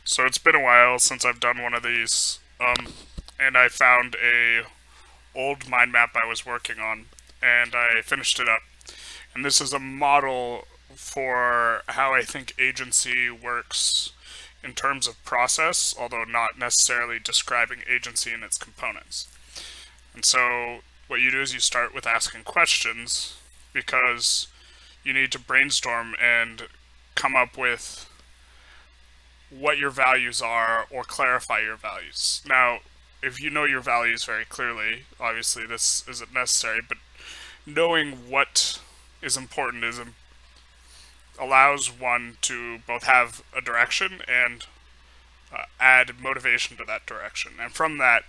So it's been a while since I've done one of these, and I found a old mind map I was working on, and I finished it up. And this is a model for how I think agency works in terms of process, although not necessarily describing agency in its components. And so what you do is you start with asking questions because you need to brainstorm and come up with what your values are or clarify your values. Now, if you know your values very clearly, obviously this isn't necessary, but knowing what is important allows one to both have a direction and add motivation to that direction. And from that,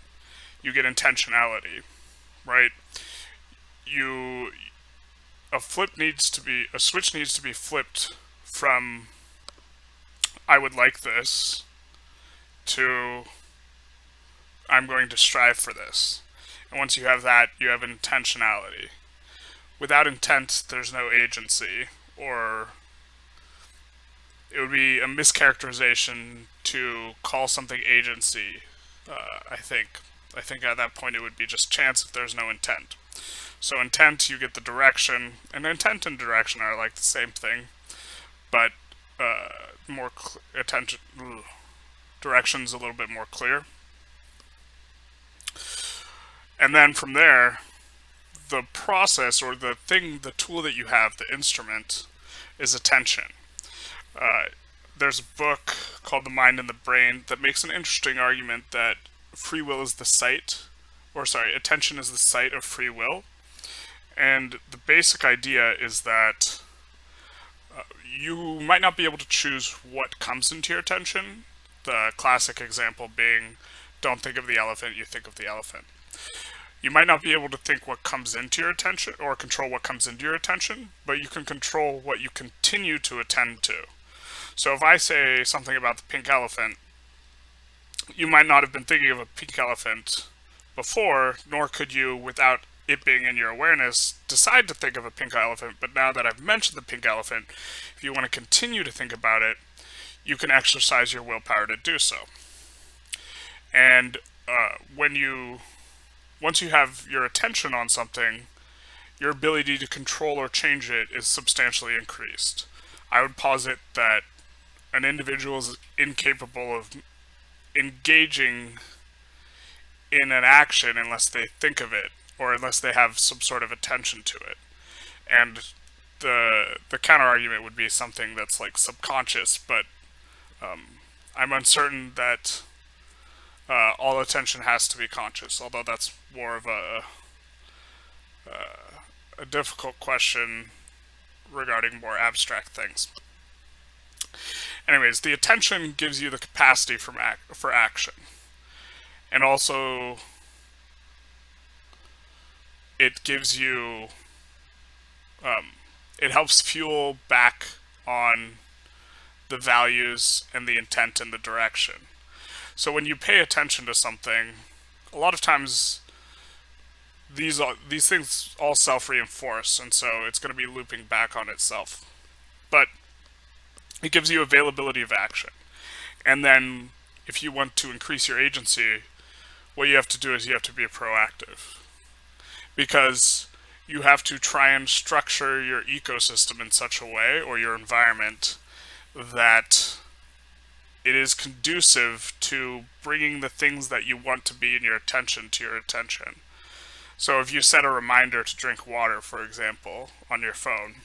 you get intentionality, right? You a switch needs to be flipped from I would like this to I'm going to strive for this. And once you have that, you have intentionality. Without intent, there's no agency, or it would be a mischaracterization to call something agency. I think. I think at that point it would be just chance if there's no intent. So intent, you get the direction, and intent and direction are like the same thing, but more attention. Direction's a little bit more clear. And then from there, the process or the tool that you have, the instrument, is attention. Uh, there's a book called The Mind and the Brain that makes an interesting argument that free will is the site, or sorry, attention is the site of free will. And the basic idea is that you might not be able to choose what comes into your attention. The classic example being don't think of the elephant, you think of the elephant. You might not be able to think what comes into your attention or control what comes into your attention, but you can control what you continue to attend to. So if I say something about the pink elephant, you might not have been thinking of a pink elephant before, nor could you, without it being in your awareness, decide to think of a pink elephant. But now that I've mentioned the pink elephant, if you want to continue to think about it, you can exercise your willpower to do so. And when you once you have your attention on something, your ability to control or change it is substantially increased. I would posit that an individual is incapable of engaging in an action unless they think of it or unless they have some sort of attention to it. And the counter argument would be something that's like subconscious, but I'm uncertain that all attention has to be conscious, although that's more of a difficult question regarding more abstract things. Anyways, the attention gives you the capacity for action, and also it gives you it helps fuel back on the values and the intent and the direction. So when you pay attention to something, a lot of times these things all self-reinforce, and so it's going to be looping back on itself. But it gives you availability of action. And then if you want to increase your agency, what you have to do is you have to be proactive. Because you have to try and structure your ecosystem in such a way, or your environment, that it is conducive to bringing the things that you want to be in your attention to your attention. So if you set a reminder to drink water, for example, on your phone,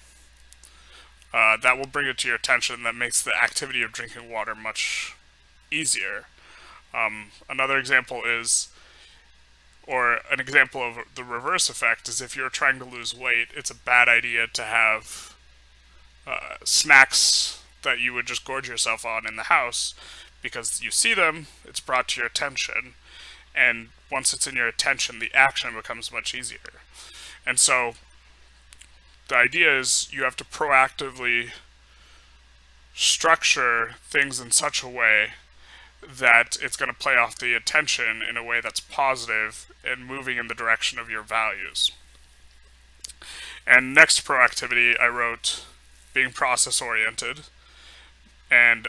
that will bring it to your attention. That makes the activity of drinking water much easier. Another example is, or an example of the reverse effect is if you're trying to lose weight, it's a bad idea to have snacks that you would just gorge yourself on in the house because you see them, it's brought to your attention, and once it's in your attention, the action becomes much easier. And so the idea is you have to proactively structure things in such a way that it's going to play off the attention in a way that's positive and moving in the direction of your values. And next to proactivity, I wrote being process oriented. and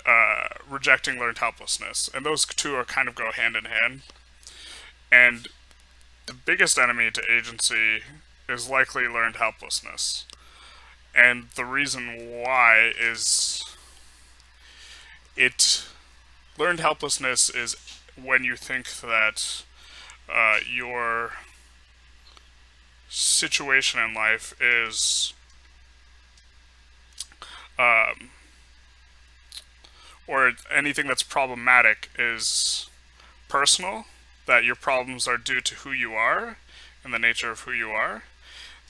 rejecting learned helplessness. And those two are kind of go hand in hand. And the biggest enemy to agency is likely learned helplessness. And the reason why is it learned helplessness is when you think that your situation in life is um, or anything that's problematic is personal, that your problems are due to who you are and the nature of who you are,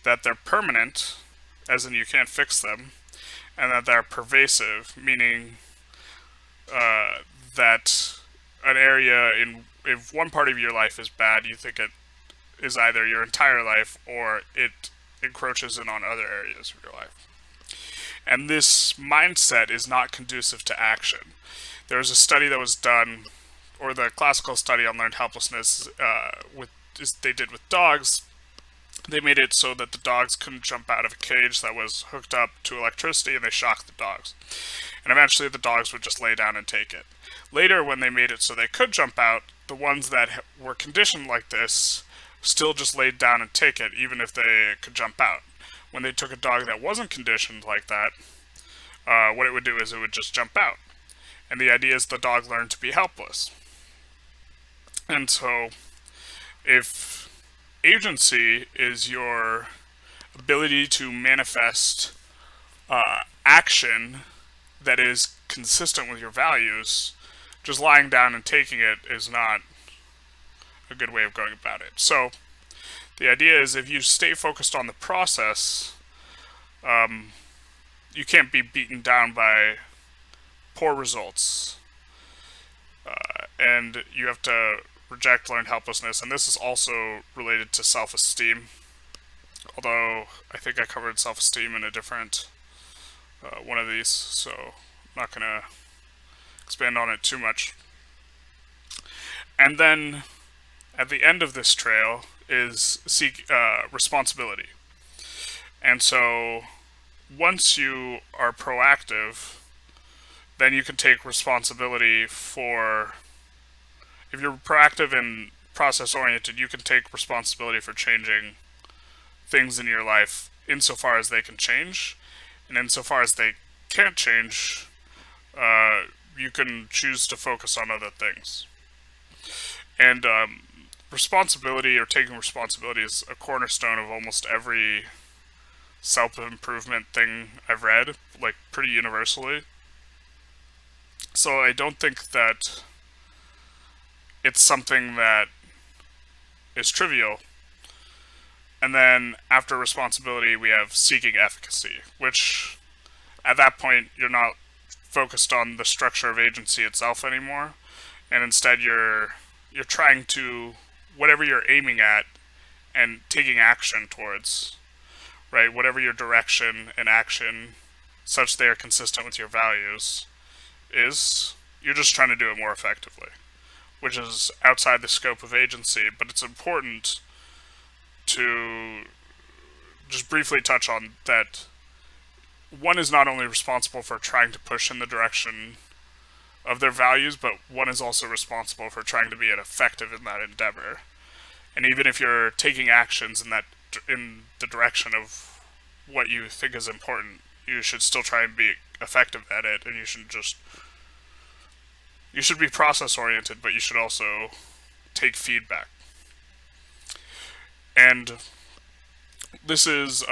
that they're permanent, as in you can't fix them, and that they're pervasive, meaning that an area in if one part of your life is bad, you think it is either your entire life or it encroaches in on other areas of your life. And this mindset is not conducive to action. There was a study that was done, or the classical study on learned helplessness, they did with dogs. They made it so that the dogs couldn't jump out of a cage that was hooked up to electricity, and they shocked the dogs. And eventually the dogs would just lay down and take it. Later, when they made it so they could jump out, the ones that were conditioned like this still just laid down and take it, even if they could jump out. When they took a dog that wasn't conditioned like that, what it would do is it would just jump out. And the idea is the dog learned to be helpless. And so, if agency is your ability to manifest action that is consistent with your values, just lying down and taking it is not a good way of going about it. So, the idea is if you stay focused on the process, you can't be beaten down by poor results. And you have to reject learned helplessness. And this is also related to self-esteem. Although I think I covered self-esteem in a different one of these, so I'm not going to expand on it too much. And then at the end of this trail is seek responsibility. And so once you are proactive, then you can take responsibility for, if you're proactive and process oriented, you can take responsibility for changing things in your life insofar as they can change. And insofar as they can't change, you can choose to focus on other things. And responsibility, or taking responsibility, is a cornerstone of almost every self-improvement thing I've read, like pretty universally. So I don't think that it's something that is trivial. And then after responsibility, we have seeking efficacy, which at that point you're not focused on the structure of agency itself anymore, and instead you're trying to, whatever you're aiming at and taking action towards, right? Whatever your direction and action, such they are consistent with your values, is, you're just trying to do it more effectively, which is outside the scope of agency, but it's important to just briefly touch on that one is not only responsible for trying to push in the direction of their values, but one is also responsible for trying to be effective in that endeavor. And even if you're taking actions in the direction of what you think is important, you should still try and be effective at it, and you should be process oriented, but you should also take feedback. And this is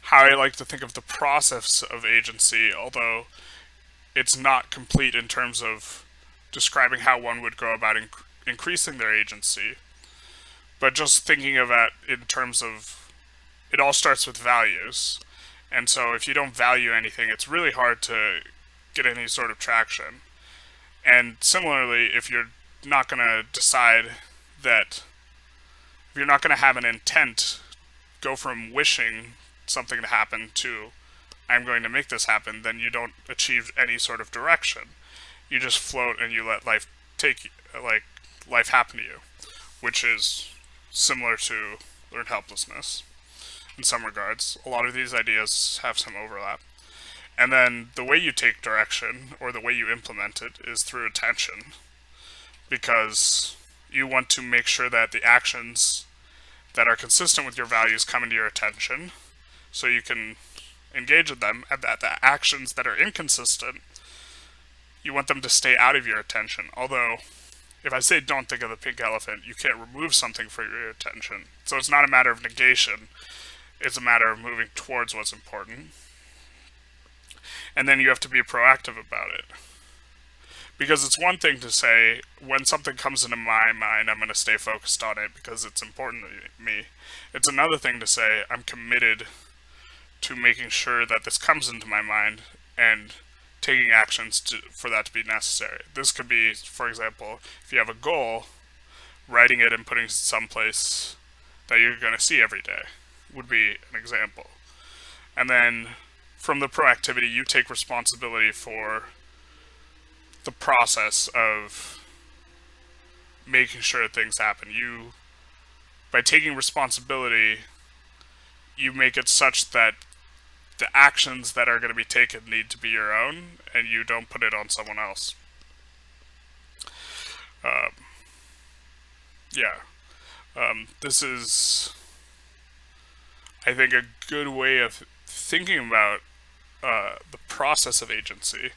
how I like to think of the process of agency, although it's not complete in terms of describing how one would go about increasing their agency, but just thinking of it in terms of, it all starts with values. And so if you don't value anything, it's really hard to get any sort of traction. And similarly, if you're not going to decide that, if you're not going to have an intent, go from wishing something to happen to I'm going to make this happen, then you don't achieve any sort of direction. You just float and you let life life happen to you, which is similar to learned helplessness in some regards. A lot of these ideas have some overlap. And then the way you take direction or the way you implement it is through attention, because you want to make sure that the actions that are consistent with your values come into your attention so you can engage in them, and that the actions that are inconsistent, you want them to stay out of your attention. Although, if I say don't think of the pink elephant, you can't remove something from your attention. So it's not a matter of negation, it's a matter of moving towards what's important. And then you have to be proactive about it. Because it's one thing to say, when something comes into my mind, I'm going to stay focused on it because it's important to me. It's another thing to say, I'm committed to making sure that this comes into my mind and taking actions for that to be necessary. This could be, for example, if you have a goal, writing it and putting it someplace that you're going to see every day would be an example. And then from the proactivity, you take responsibility for the process of making sure things happen. You, by taking responsibility, you make it such that the actions that are going to be taken need to be your own, and you don't put it on someone else. Um, yeah. This is, I think, a good way of thinking about the process of agency.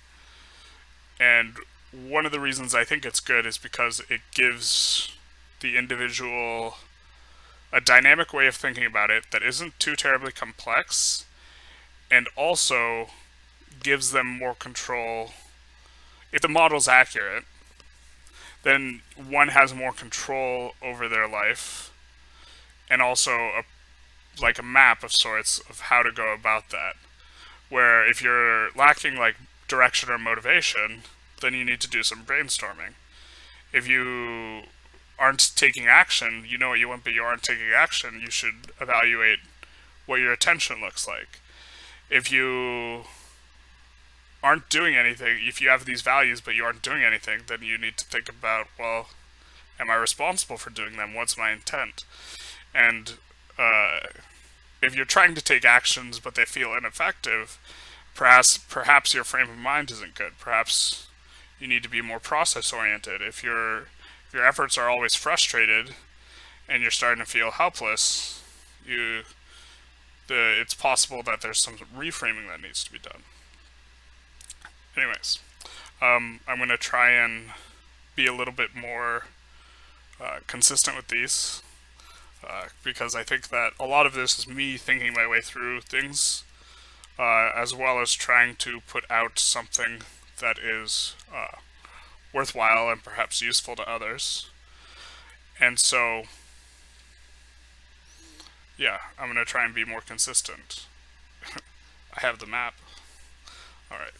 And one of the reasons I think it's good is because it gives the individual a dynamic way of thinking about it that isn't too terribly complex, and also gives them more control. If the model's accurate, then one has more control over their life, and also like a map of sorts of how to go about that. Where if you're lacking like direction or motivation, then you need to do some brainstorming. If you aren't taking action, you know what you want, but you aren't taking action, you should evaluate what your attention looks like. If you aren't doing anything, if you have these values but you aren't doing anything, then you need to think about, well, am I responsible for doing them? What's my intent? And if you're trying to take actions but they feel ineffective, perhaps your frame of mind isn't good. Perhaps you need to be more process oriented. If your efforts are always frustrated and you're starting to feel helpless, it's possible that there's some reframing that needs to be done. Anyways, I'm going to try and be a little bit more consistent with these, because I think that a lot of this is me thinking my way through things, as well as trying to put out something that is worthwhile and perhaps useful to others. And so, yeah, I'm going to try and be more consistent. I have the map. All right.